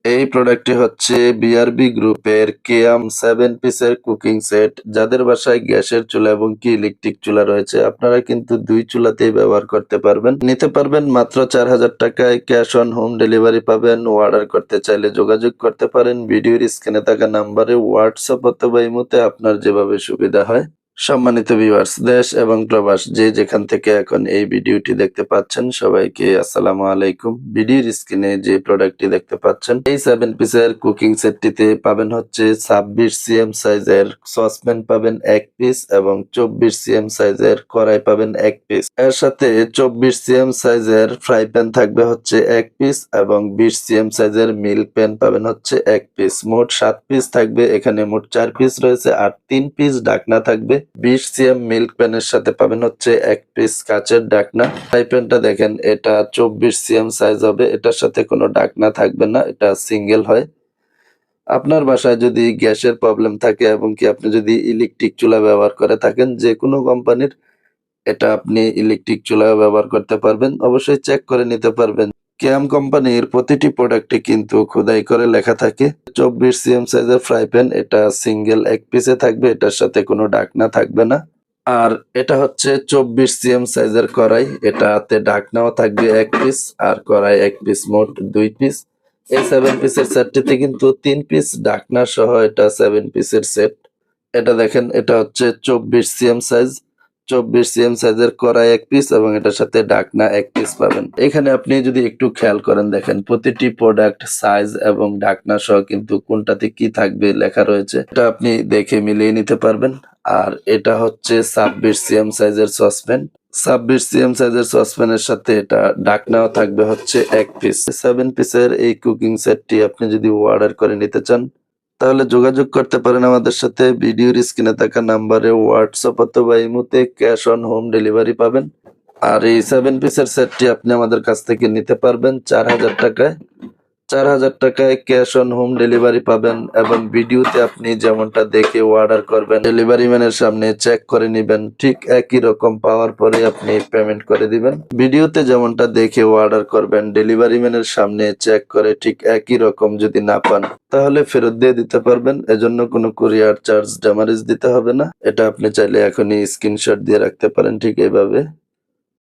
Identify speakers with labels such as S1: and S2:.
S1: এই প্রোডাক্টটি হচ্ছে বিআরবি গ্রুপের কেয়াম 7 পিসের কুকিং সেট। যাদের বাসায় গ্যাসের চুলা এবং কি ইলেকট্রিক চুলা রয়েছে, আপনারা কিন্তু 2 চুলাতেই ব্যবহার করতে পারবেন। নিতে পারবেন মাত্র 4000 টাকায়, ক্যাশ অন হোম ডেলিভারি পাবেন। অর্ডার করতে চাইলে যোগাযোগ করতে পারেন ভিডিওর স্ক্রিনে থাকা নাম্বারে, হোয়াটসঅ্যাপ অথবা ইমোতে আপনার যেভাবে সুবিধা হয়। সম্মানিত ভিউয়ার্স, দেশ এবং প্রবাস যে যেখান থেকে এখন এই ভিডিওটি দেখতে পাচ্ছেন, সবাইকে আসসালামু আলাইকুম। ভিডিওর স্ক্রিনে যে প্রোডাক্টটি দেখতে পাচ্ছেন, এই 7 পিসের কুকিং সেটটিতে পাবেন হচ্ছে 26 সিএম সাইজের সসপ্যান পাবেন 1 পিস এবং 24 সিএম সাইজের কড়াই পাবেন 1 পিস। এর সাথে 24 সিএম সাইজের ফ্রাই প্যান থাকবে হচ্ছে 1 পিস এবং 20 সিএম সাইজের মিল্ক প্যান পাবেন হচ্ছে 1 পিস। মোট 7 পিস থাকবে। এখানে মোট 4 পিস রয়েছে আর 3 পিস ঢাকনা থাকবে। 20 সিএম মিল্ক প্যানের সাথে পাবেন হচ্ছে 1 পিস কাচের ঢাকনা। ফ্রাই প্যানটা দেখেন, এটা 24 সিএম সাইজ হবে। এটার সাথে কোনো ঢাকনা থাকবে না, এটা সিঙ্গেল হয়। আপনার বাসায় যদি গ্যাসের প্রবলেম থাকে এবং কি আপনি যদি ইলেকট্রিক চুলা ব্যবহার করে থাকেন যে কোনো কোম্পানির, এটা আপনি ইলেকট্রিক চুলা ব্যবহার করতে পারবেন। অবশ্যই চেক করে নিতে পারবেন। কেয়াম কোম্পানির প্রতিটি প্রোডাক্টে কিন্তু খোদাই করে লেখা থাকে। 24 সিএম সাইজের ফ্রাই প্যান, এটা সিঙ্গেল 1 পিসে থাকবে, এটার সাথে কোনো ঢাকনা থাকবে না। আর এটা হচ্ছে 24 সিএম সাইজের কড়াই, এটাতে ঢাকনাও থাকবে 1 পিস আর কড়াই 1 পিস, মোট 2 পিস। এই 7 পিসের সেটটিতে কিন্তু 3 পিস ঢাকনা সহ এটা 7 পিসের সেট। এটা দেখেন, এটা হচ্ছে 24 সিএম সাইজ। 24 সিএম সাইজের কড়াই 1 পিস এবং এটার সাথে ঢাকনা 1 পিস পাবেন। এখানে আপনি যদি একটু খেয়াল করেন, দেখেন প্রতিটি প্রোডাক্ট সাইজ এবং ঢাকনা সহ কিন্তু কোনটাতে কি থাকবে লেখা রয়েছে। এটা আপনি দেখে মিলিয়ে নিতে পারবেন। আর এটা হচ্ছে 26 সিএম সাইজের সসপ্যান। 26 সিএম সাইজের সসপ্যানের সাথে এটা ঢাকনাও থাকবে হচ্ছে 1 পিস। 7 পিসের এই কুকিং সেটটি আপনি যদি অর্ডার করে নিতে চান, তাহলে যোগাযোগ করতে পারেন আমাদের সাথে। ভিডিওর স্ক্রিনে থাকা নাম্বারে হোয়াটসঅ্যাপ অথবা ইমোতে ক্যাশ অন হোম ডেলিভারি পাবেন। আর এই 7 পিসের সেটটি আপনি আমাদের কাছ থেকে নিতে পারবেন 4000 টাকায়। 4000 টাকায় ক্যাশ অন হোম ডেলিভারি পাবেন এবং ভিডিওতে আপনি যেমনটা দেখে অর্ডার করবেন, ডেলিভারি ম্যানের সামনে চেক করে নিবেন, ঠিক একই রকম পাওয়ার পরে আপনি পেমেন্ট করে দিবেন। ভিডিওতে যেমনটা দেখে অর্ডার করবেন, ডেলিভারি ম্যানের সামনে চেক করে ঠিক একই রকম যদি না পান, তাহলে ফেরত দিয়ে দিতে পারবেন। এজন্য কোনো কুরিয়ার চার্জ ড্যামারেজ দিতে হবে না। এটা আপনি চাইলে এখনই স্ক্রিনশট দিয়ে রাখতে পারেন ঠিক এইভাবে।